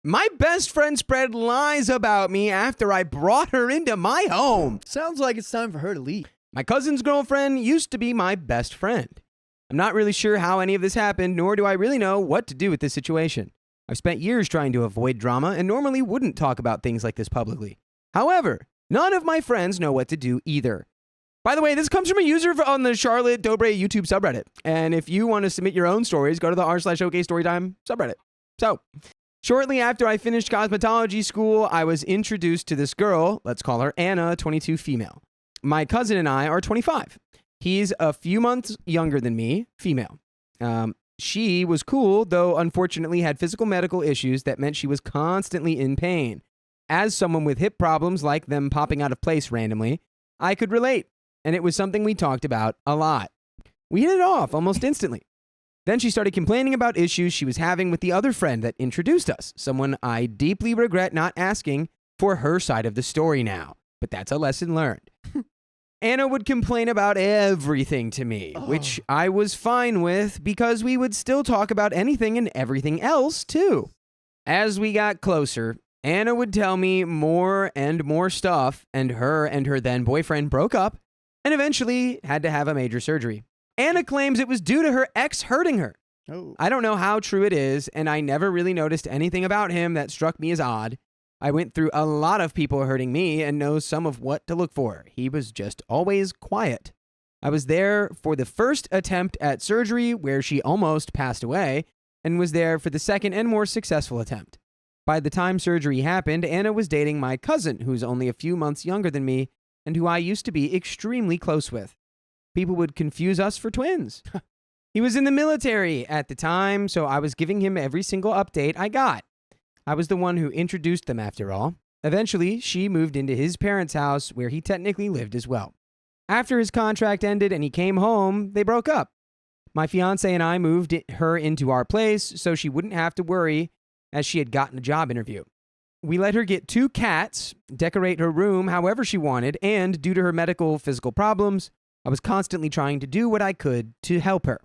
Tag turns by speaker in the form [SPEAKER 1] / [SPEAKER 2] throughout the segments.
[SPEAKER 1] My best friend spread lies about me after I brought her into my home.
[SPEAKER 2] Sounds like it's time for her to leave.
[SPEAKER 1] My cousin's girlfriend used to be my best friend. I'm not really sure how any of this happened, nor do I really know what to do with this situation. I've spent years trying to avoid drama and normally wouldn't talk about things like this publicly. However, none of my friends know what to do either. By the way, this comes from a user on the Charlotte Dobre YouTube subreddit. And if you want to submit your own stories, go to the r/OK Storytime subreddit. So, shortly after I finished cosmetology school, I was introduced to this girl, let's call her Anna, 22 female. My cousin and I are 25. He's a few months younger than me, female. She was cool, though unfortunately had physical medical issues that meant she was constantly in pain. As someone with hip problems, like them popping out of place randomly, I could relate, and it was something we talked about a lot. We hit it off almost instantly. Then she started complaining about issues she was having with the other friend that introduced us, someone I deeply regret not asking for her side of the story now, but that's a lesson learned. Anna would complain about everything to me, which I was fine with because we would still talk about anything and everything else too. As we got closer, Anna would tell me more and more stuff, and her then boyfriend broke up and eventually had to have a major surgery. Anna claims it was due to her ex hurting her.
[SPEAKER 2] Oh.
[SPEAKER 1] I don't know how true it is, and I never really noticed anything about him that struck me as odd. I went through a lot of people hurting me and know some of what to look for. He was just always quiet. I was there for the first attempt at surgery where she almost passed away, and was there for the second and more successful attempt. By the time surgery happened, Anna was dating my cousin, who's only a few months younger than me, and who I used to be extremely close with. People would confuse us for twins. He was in the military at the time, so I was giving him every single update I got. I was the one who introduced them after all. Eventually, she moved into his parents' house where he technically lived as well. After his contract ended and he came home, they broke up. My fiance and I moved her into our place so she wouldn't have to worry as she had gotten a job interview. We let her get 2 cats, decorate her room however she wanted, and due to her medical physical problems, I was constantly trying to do what I could to help her.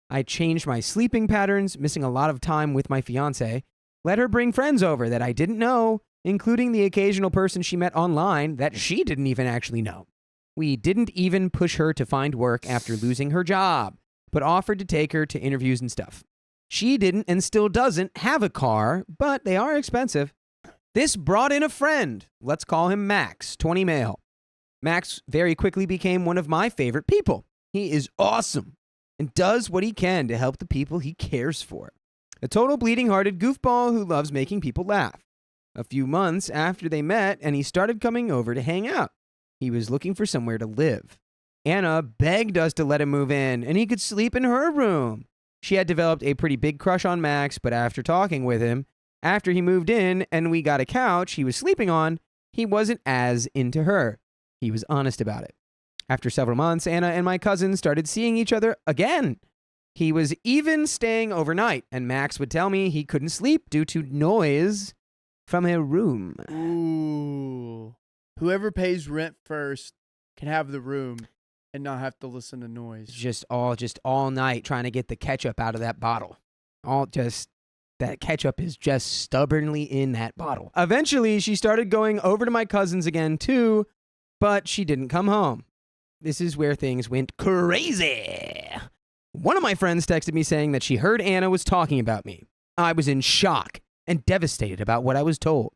[SPEAKER 1] I changed my sleeping patterns, missing a lot of time with my fiance, let her bring friends over that I didn't know, including the occasional person she met online that she didn't even actually know. We didn't even push her to find work after losing her job, but offered to take her to interviews and stuff. She didn't and still doesn't have a car, but they are expensive. This brought in a friend. Let's call him Max, 20 male. Max very quickly became one of my favorite people. He is awesome and does what he can to help the people he cares for. A total bleeding-hearted goofball who loves making people laugh. A few months after they met and he started coming over to hang out, he was looking for somewhere to live. Anna begged us to let him move in and he could sleep in her room. She had developed a pretty big crush on Max, but after talking with him, after he moved in and we got a couch he was sleeping on, he wasn't as into her. He was honest about it. After several months, Anna and my cousin started seeing each other again. He was even staying overnight, and Max would tell me he couldn't sleep due to noise from her room.
[SPEAKER 2] Ooh. Whoever pays rent first can have the room and not have to listen to noise.
[SPEAKER 1] Just all night trying to get the ketchup out of that bottle. That ketchup is just stubbornly in that bottle. Eventually, she started going over to my cousin's again too, but she didn't come home. This is where things went crazy. One of my friends texted me saying that she heard Anna was talking about me. I was in shock and devastated about what I was told.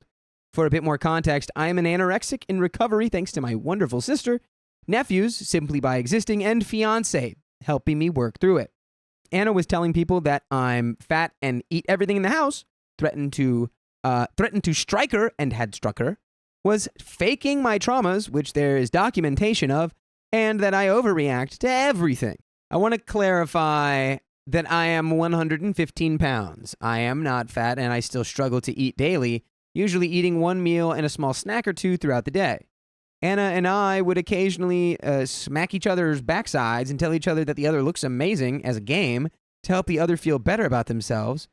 [SPEAKER 1] For a bit more context, I am an anorexic in recovery thanks to my wonderful sister, nephews simply by existing, and fiance helping me work through it. Anna was telling people that I'm fat and eat everything in the house, threatened to strike her and had struck her, was faking my traumas, which there is documentation of, and that I overreact to everything. I want to clarify that I am 115 pounds. I am not fat and I still struggle to eat daily, usually eating one meal and a small snack or two throughout the day. Anna and I would occasionally smack each other's backsides and tell each other that the other looks amazing as a game to help the other feel better about themselves.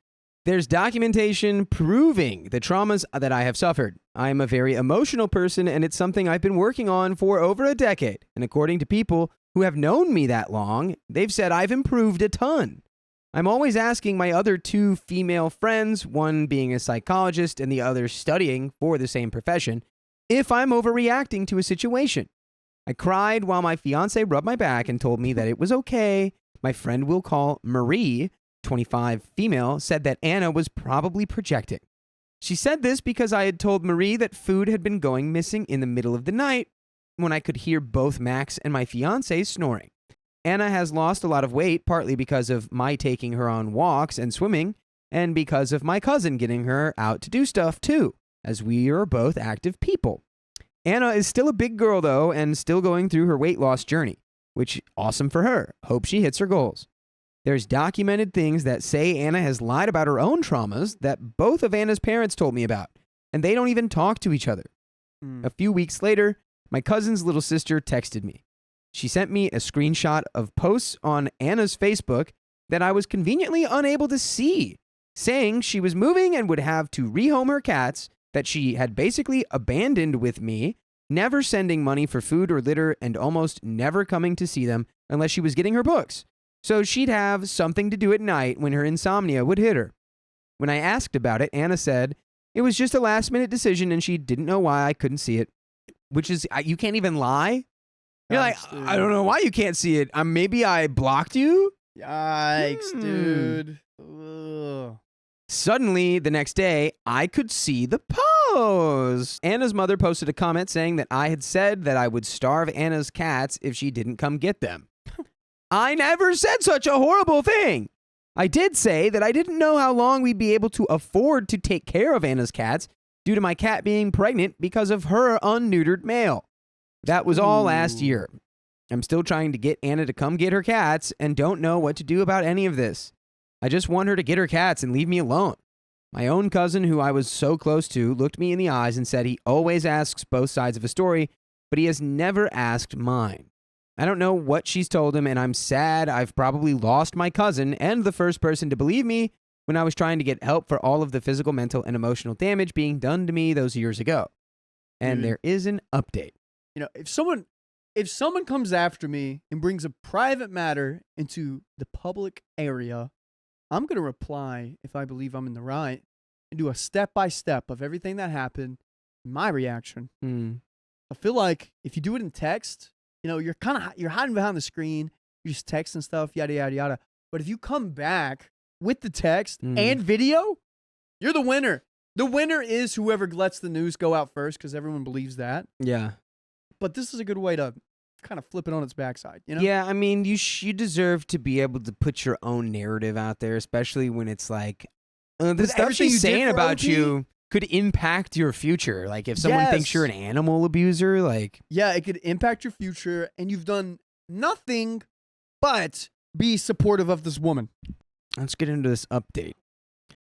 [SPEAKER 1] There's documentation proving the traumas that I have suffered. I am a very emotional person and it's something I've been working on for over a decade. And according to people who have known me that long, they've said I've improved a ton. I'm always asking my other 2 female friends, one being a psychologist and the other studying for the same profession, if I'm overreacting to a situation. I cried while my fiance rubbed my back and told me that it was okay. My friend we'll call Marie, 25 female, said that Anna was probably projecting. She said this because I had told Marie that food had been going missing in the middle of the night when I could hear both Max and my fiance snoring. Anna has lost a lot of weight, partly because of my taking her on walks and swimming, and because of my cousin getting her out to do stuff too, as we are both active people. Anna is still a big girl though, and still going through her weight loss journey, which awesome for her. Hope she hits her goals. There's documented things that say Anna has lied about her own traumas that both of Anna's parents told me about, and they don't even talk to each other. A few weeks later, my cousin's little sister texted me. She sent me a screenshot of posts on Anna's Facebook that I was conveniently unable to see, saying she was moving and would have to rehome her cats, that she had basically abandoned with me, never sending money for food or litter, and almost never coming to see them unless she was getting her books. So she'd have something to do at night when her insomnia would hit her. When I asked about it, Anna said it was just a last-minute decision and she didn't know why I couldn't see it, which is, you can't even lie? You're like, I don't know why you can't see it. Maybe I blocked you?
[SPEAKER 2] Yikes, dude. Ugh.
[SPEAKER 1] Suddenly, the next day, I could see the post. Anna's mother posted a comment saying that I had said that I would starve Anna's cats if she didn't come get them. I never said such a horrible thing. I did say that I didn't know how long we'd be able to afford to take care of Anna's cats due to my cat being pregnant because of her unneutered male. That was all last year. I'm still trying to get Anna to come get her cats and don't know what to do about any of this. I just want her to get her cats and leave me alone. My own cousin, who I was so close to, looked me in the eyes and said he always asks both sides of a story, but he has never asked mine. I don't know what she's told him, and I'm sad I've probably lost my cousin and the first person to believe me when I was trying to get help for all of the physical, mental, and emotional damage being done to me those years ago. And there is an update.
[SPEAKER 2] You know, if someone comes after me and brings a private matter into the public area, I'm going to reply if I believe I'm in the right and do a step-by-step of everything that happened, my reaction. I feel like if you do it in text, you know, you're hiding behind the screen, you're just texting stuff, yada, yada, yada. But if you come back with the text and video, you're the winner. The winner is whoever lets the news go out first because everyone believes that.
[SPEAKER 1] Yeah.
[SPEAKER 2] But this is a good way to kind of flip it on its backside, you know?
[SPEAKER 1] Yeah, I mean, you deserve to be able to put your own narrative out there, especially when it's like, the stuff she's saying about you could impact your future. Like, if someone thinks you're an animal abuser, like...
[SPEAKER 2] Yeah, it could impact your future, and you've done nothing but be supportive of this woman.
[SPEAKER 1] Let's get into this update.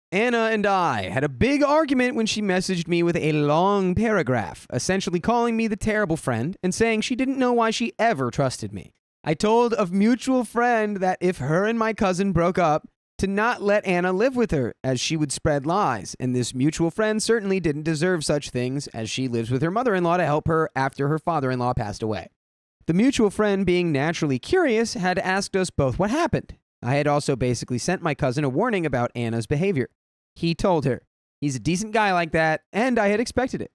[SPEAKER 1] Anna and I had a big argument when she messaged me with a long paragraph, essentially calling me the terrible friend and saying she didn't know why she ever trusted me. I told a mutual friend that if her and my cousin broke up, to not let Anna live with her, as she would spread lies, and this mutual friend certainly didn't deserve such things, as she lives with her mother-in-law to help her after her father-in-law passed away. The mutual friend, being naturally curious, had asked us both what happened. I had also basically sent my cousin a warning about Anna's behavior. He told her. He's a decent guy like that, and I had expected it.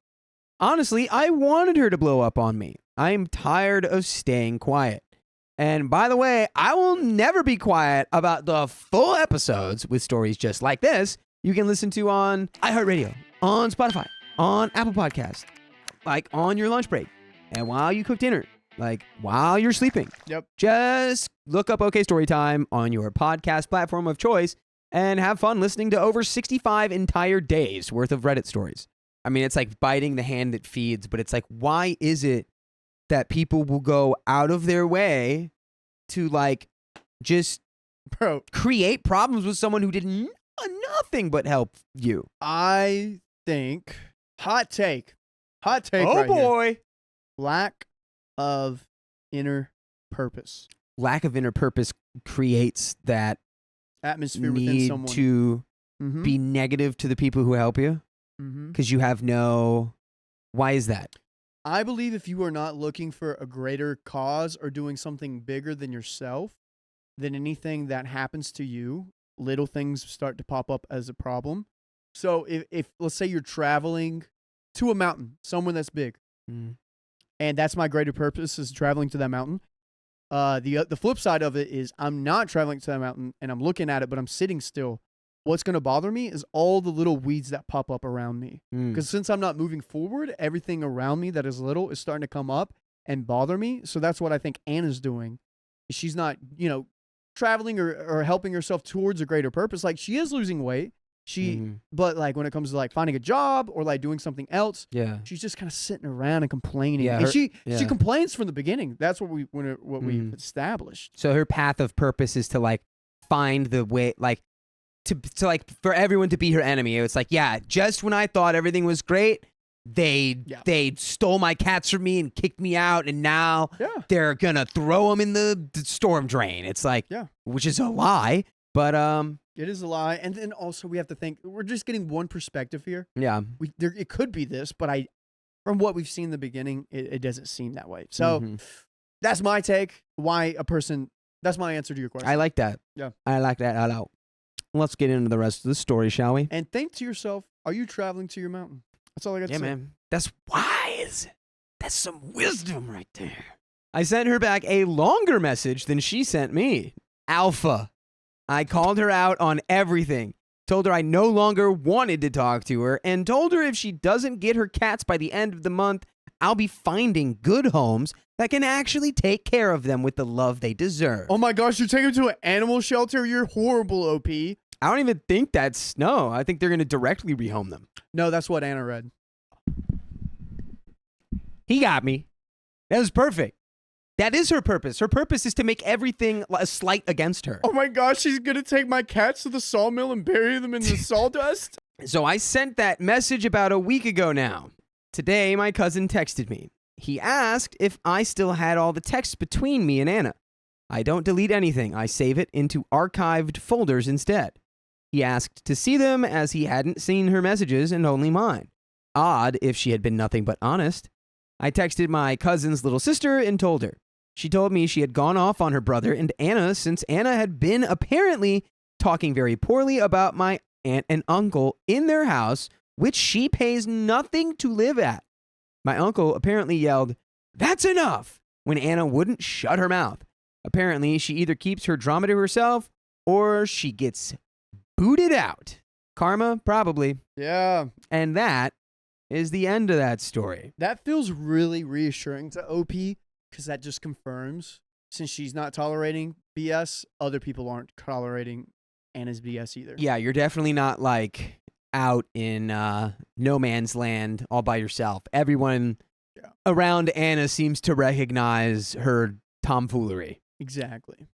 [SPEAKER 1] Honestly, I wanted her to blow up on me. I am tired of staying quiet. And by the way, I will never be quiet about the full episodes with stories just like this you can listen to on iHeartRadio, on Spotify, on Apple Podcasts, like on your lunch break, and while you cook dinner, like while you're sleeping.
[SPEAKER 2] Yep.
[SPEAKER 1] Just look up OK Storytime on your podcast platform of choice and have fun listening to over 65 entire days worth of Reddit stories. I mean, it's like biting the hand that feeds, but it's like, why is it that people will go out of their way to like just create problems with someone who did nothing but help you?
[SPEAKER 2] I think, hot take
[SPEAKER 1] Oh
[SPEAKER 2] right
[SPEAKER 1] boy.
[SPEAKER 2] here. Lack of inner purpose.
[SPEAKER 1] Lack of inner purpose creates that
[SPEAKER 2] Atmosphere within
[SPEAKER 1] need
[SPEAKER 2] someone.
[SPEAKER 1] to be negative to the people who help you because you have no... Why is that?
[SPEAKER 2] I believe if you are not looking for a greater cause or doing something bigger than yourself, then anything that happens to you little things start to pop up as a problem. So if let's say you're traveling to a mountain, somewhere that's big, and that's my greater purpose is traveling to that mountain. The flip side of it is I'm not traveling to that mountain and I'm looking at it, but I'm sitting still. What's going to bother me is all the little weeds that pop up around me. Because since I'm not moving forward, everything around me that is little is starting to come up and bother me. So that's what I think Anna's doing. She's not, traveling or helping herself towards a greater purpose. Like, she is losing weight. But like when it comes to like finding a job or like doing something else, she's just kind of sitting around and complaining. And she complains from the beginning. That's what we've established.
[SPEAKER 1] So her path of purpose is to like find the way, like to like for everyone to be her enemy. It's like, just when I thought everything was great, they stole my cats from me and kicked me out, and now they're gonna throw them in the storm drain. It's like, which is a lie, but
[SPEAKER 2] it is a lie. And then also we have to think we're just getting one perspective here. It could be this, but from what we've seen in the beginning, it doesn't seem that way. So that's my take. That's my answer to your question.
[SPEAKER 1] I like that. I like that a lot. Let's get into the rest of the story, shall we?
[SPEAKER 2] And think to yourself, are you traveling to your mountain? That's all I got to say.
[SPEAKER 1] Yeah, man. That's wise. That's some wisdom right there. I sent her back a longer message than she sent me. Alpha. I called her out on everything, told her I no longer wanted to talk to her, and told her if she doesn't get her cats by the end of the month, I'll be finding good homes that can actually take care of them with the love they deserve.
[SPEAKER 2] Oh my gosh, you're taking them to an animal shelter? You're horrible, OP.
[SPEAKER 1] I don't even think I think they're going to directly rehome them.
[SPEAKER 2] No, that's what Anna read.
[SPEAKER 1] He got me. That was perfect. That is her purpose. Her purpose is to make everything a slight against her.
[SPEAKER 2] Oh my gosh, she's going to take my cats to the sawmill and bury them in the sawdust?
[SPEAKER 1] So I sent that message about a week ago now. Today, my cousin texted me. He asked if I still had all the texts between me and Anna. I don't delete anything. I save it into archived folders instead. He asked to see them as he hadn't seen her messages and only mine. Odd if she had been nothing but honest. I texted my cousin's little sister and told her. She told me she had gone off on her brother and Anna since Anna had been apparently talking very poorly about my aunt and uncle in their house, which she pays nothing to live at. My uncle apparently yelled, "That's enough," when Anna wouldn't shut her mouth. Apparently, she either keeps her drama to herself or she gets booted out. Karma, probably.
[SPEAKER 2] Yeah.
[SPEAKER 1] And that is the end of that story.
[SPEAKER 2] That feels really reassuring to OP because that just confirms since she's not tolerating BS, other people aren't tolerating Anna's BS either.
[SPEAKER 1] Yeah, you're definitely not like out in no man's land all by yourself. Everyone around Anna seems to recognize her tomfoolery.
[SPEAKER 2] Exactly.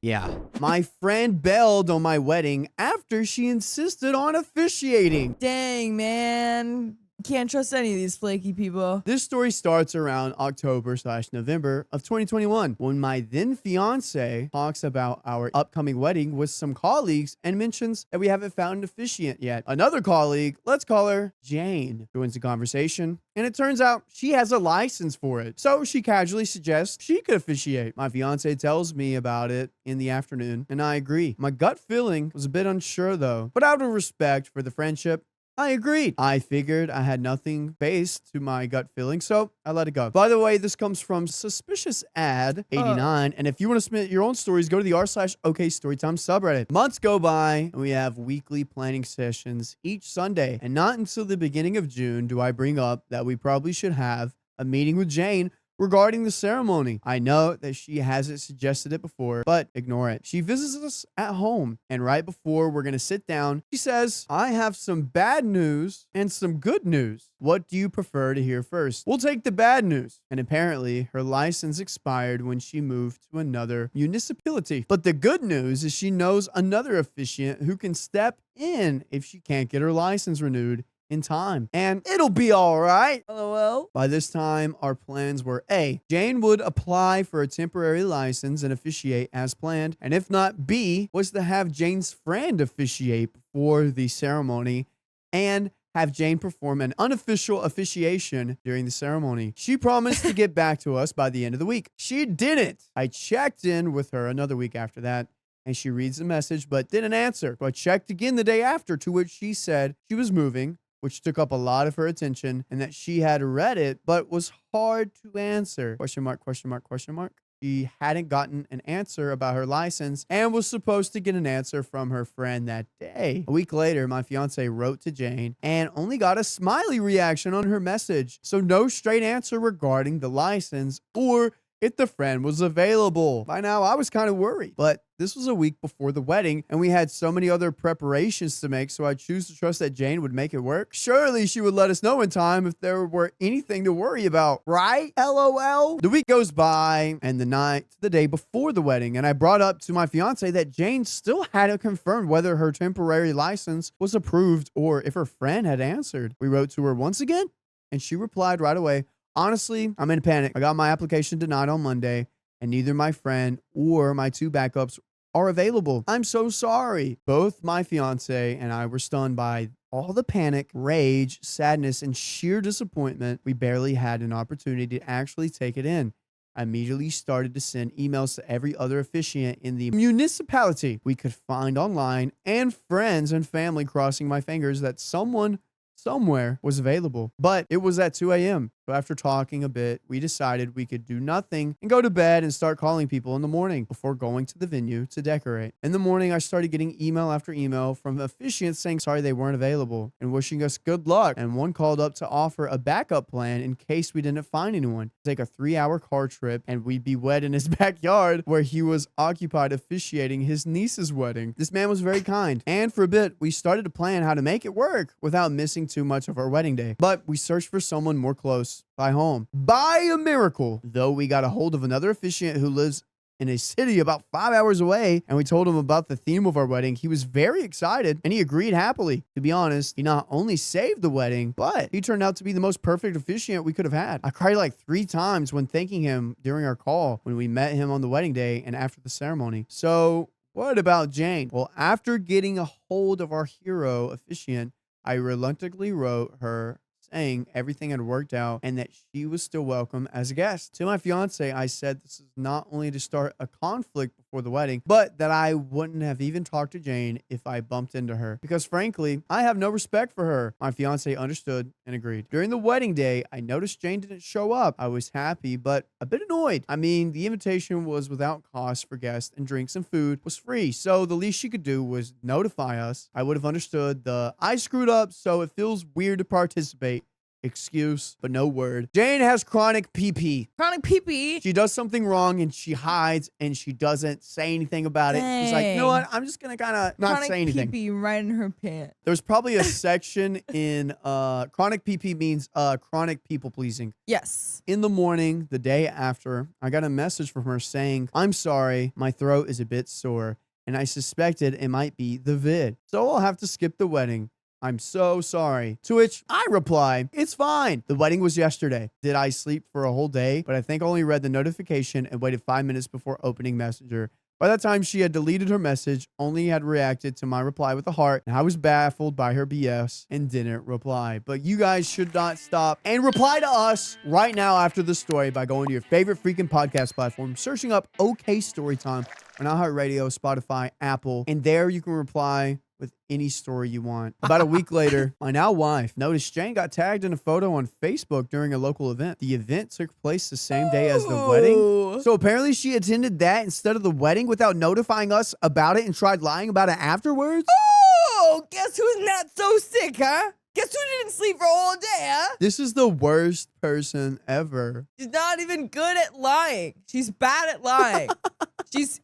[SPEAKER 1] Yeah.
[SPEAKER 2] My friend bailed on my wedding after she insisted on officiating.
[SPEAKER 3] Dang, man. Can't trust any of these flaky people.
[SPEAKER 2] This story starts around October/November of 2021 when my then fiance talks about our upcoming wedding with some colleagues and mentions that we haven't found an officiant yet. Another colleague, let's call her Jane, joins the conversation, and it turns out she has a license for it. So she casually suggests she could officiate. My fiance tells me about it in the afternoon, and I agree. My gut feeling was a bit unsure though, but out of respect for the friendship, I agreed. I figured I had nothing based to my gut feeling, so I let it go. By the way, this comes from Suspicious Ad 89, and if you want to submit your own stories, go to the r/OK Storytime subreddit. Months go by, and we have weekly planning sessions each Sunday, and not until the beginning of June do I bring up that we probably should have a meeting with Jane regarding the ceremony. I know that she hasn't suggested it before, but ignore it. She visits us at home, and right before we're going to sit down, she says, "I have some bad news and some good news. What do you prefer to hear first?" We'll take the bad news. And apparently, her license expired when she moved to another municipality. But the good news is she knows another officiant who can step in if she can't get her license renewed in time, and it'll be all right.
[SPEAKER 3] LOL.
[SPEAKER 2] By this time, our plans were A, Jane would apply for a temporary license and officiate as planned, and if not, B, was to have Jane's friend officiate before the ceremony and have Jane perform an unofficial officiation during the ceremony. She promised to get back to us by the end of the week. She didn't. I checked in with her another week after that, And she reads the message but didn't answer. So I checked again the day after, to which she said she was moving, which took up a lot of her attention, and that she had read it but was hard to answer. Question mark, question mark, question mark. She hadn't gotten an answer about her license and was supposed to get an answer from her friend that day. A week later, my fiance wrote to Jane and only got a smiley reaction on her message. So no straight answer regarding the license or if the friend was available. By now, I was kind of worried, but this was a week before the wedding and we had so many other preparations to make, so I choose to trust that Jane would make it work. Surely she would let us know in time if there were anything to worry about, right? LOL. The week goes by and the night, the day before the wedding, and I brought up to my fiance that Jane still hadn't confirmed whether her temporary license was approved or if her friend had answered. We wrote to her once again and she replied right away, "Honestly, I'm in a panic. I got my application denied on Monday, and neither my friend or my 2 backups are available. I'm so sorry." Both my fiance and I were stunned by all the panic, rage, sadness, and sheer disappointment. We barely had an opportunity to actually take it in. I immediately started to send emails to every other officiant in the municipality we could find online and friends and family, crossing my fingers that someone somewhere was available. But it was at 2 a.m. So after talking a bit, we decided we could do nothing and go to bed and start calling people in the morning before going to the venue to decorate. In the morning, I started getting email after email from officiants saying sorry they weren't available and wishing us good luck. And one called up to offer a backup plan in case we didn't find anyone. Take a 3-hour car trip and we'd be wed in his backyard where he was occupied officiating his niece's wedding. This man was very kind. And for a bit, we started to plan how to make it work without missing too much of our wedding day. But we searched for someone more close by home. By a miracle, though, we got a hold of another officiant who lives in a city about 5 hours away, and we told him about the theme of our wedding. He was very excited and he agreed happily. To be honest, he not only saved the wedding, but he turned out to be the most perfect officiant we could have had. I cried like 3 times when thanking him during our call when we met him on the wedding day and after the ceremony. So what about Jane? Well, after getting a hold of our hero officiant, I reluctantly wrote her saying everything had worked out and that she was still welcome as a guest. To my fiance, I said this is not only to start a conflict before the wedding, but that I wouldn't have even talked to Jane if I bumped into her, because frankly, I have no respect for her. My fiance understood and agreed. During the wedding day, I noticed Jane didn't show up. I was happy, but a bit annoyed. I mean, the invitation was without cost for guests and drinks and food was free, so the least she could do was notify us. I would have understood I screwed up, so it feels weird to participate. Excuse, but no word. Jane has chronic PP.
[SPEAKER 3] Chronic pee-pee.
[SPEAKER 2] She does something wrong and she hides and she doesn't say anything about it. She's like, you know what? I'm just going to kind of not say anything.
[SPEAKER 3] Chronic pee-pee right in her pants.
[SPEAKER 2] There's probably a section in chronic PP means chronic people pleasing.
[SPEAKER 3] Yes.
[SPEAKER 2] In the morning, the day after, I got a message from her saying, "I'm sorry, my throat is a bit sore and I suspected it might be the vid. So I'll have to skip the wedding. I'm so sorry." To which I reply, "It's fine. The wedding was yesterday. Did I sleep for a whole day? But I think I only read the notification and waited 5 minutes before opening Messenger." By that time, she had deleted her message, only had reacted to my reply with a heart, and I was baffled by her BS and didn't reply. But you guys should not stop and reply to us right now after the story by going to your favorite freaking podcast platform, searching up OK Storytime on iHeartRadio, Spotify, Apple, and there you can reply with any story you want. About a week later, my now wife noticed Jane got tagged in a photo on Facebook during a local event. The event took place the same day as the wedding. So apparently she attended that instead of the wedding without notifying us about it and tried lying about it afterwards.
[SPEAKER 3] Oh, guess who's not so sick, huh? Guess who didn't sleep for a whole day, huh?
[SPEAKER 2] This is the worst person ever.
[SPEAKER 3] She's not even good at lying. She's bad at lying.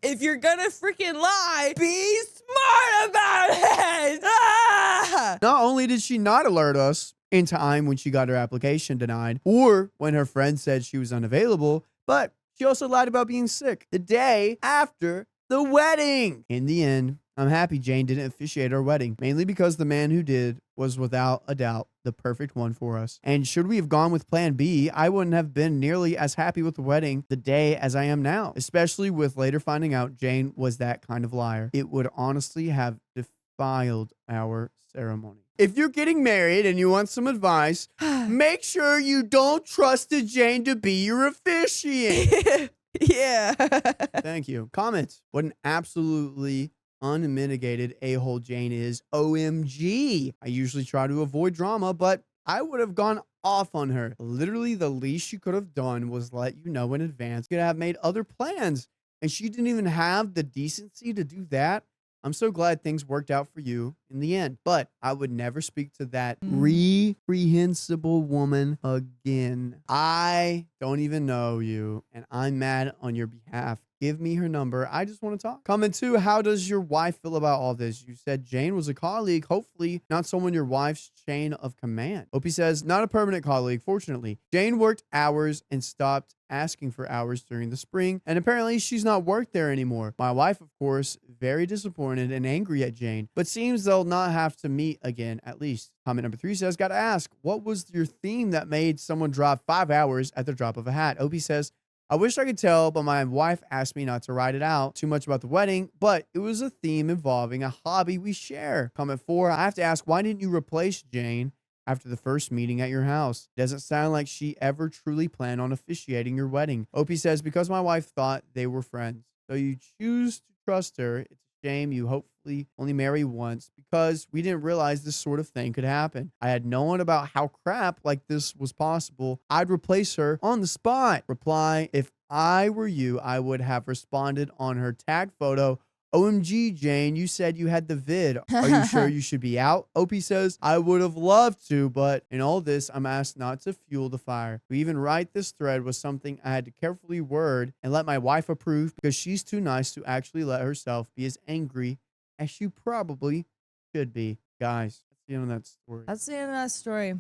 [SPEAKER 3] If you're gonna freaking lie, be smart about it. Ah!
[SPEAKER 2] Not only did she not alert us in time when she got her application denied or when her friend said she was unavailable, but she also lied about being sick the day after the wedding. In the end, I'm happy Jane didn't officiate our wedding, mainly because the man who did was without a doubt the perfect one for us. And should we have gone with plan B, I wouldn't have been nearly as happy with the wedding the day as I am now, especially with later finding out Jane was that kind of liar. It would honestly have defiled our ceremony. If you're getting married and you want some advice, make sure you don't trust Jane to be your officiant.
[SPEAKER 3] Yeah.
[SPEAKER 2] Thank you. Comments. What an absolutely unmitigated a-hole Jane is. OMG. I usually try to avoid drama, but I would have gone off on her. Literally, the least you could have done was let you know in advance. You could have made other plans, and she didn't even have the decency to do that. I'm so glad things worked out for you in the end, but I would never speak to that reprehensible woman again. I don't even know you, and I'm mad on your behalf. Give me her number. I just want to talk. Comment 2, how does your wife feel about all this? You said Jane was a colleague, hopefully not someone your wife's chain of command. Opie says, not a permanent colleague, fortunately. Jane worked hours and stopped asking for hours during the spring, and apparently she's not worked there anymore. My wife, of course, very disappointed and angry at Jane, but seems they'll not have to meet again, at least. Comment number 3 says, gotta ask, what was your theme that made someone drive 5 hours at the drop of a hat? Opie says, I wish I could tell, but my wife asked me not to write it out too much about the wedding, but it was a theme involving a hobby we share. Comment 4, I have to ask, why didn't you replace Jane after the first meeting at your house? Doesn't sound like she ever truly planned on officiating your wedding. Opie says, because my wife thought they were friends. So you choose to trust her. It's a shame you hopefully only marry once because we didn't realize this sort of thing could happen. I had known about how crap like this was possible. I'd replace her on the spot. Reply, if I were you, I would have responded on her tag photo. OMG, Jane, you said you had the vid. Are you sure you should be out? Opie says, I would have loved to, but in all this, I'm asked not to fuel the fire. To even write this thread was something I had to carefully word and let my wife approve because she's too nice to actually let herself be as angry as she probably should be. Guys, that's the end of that story.
[SPEAKER 3] That's the end of that story.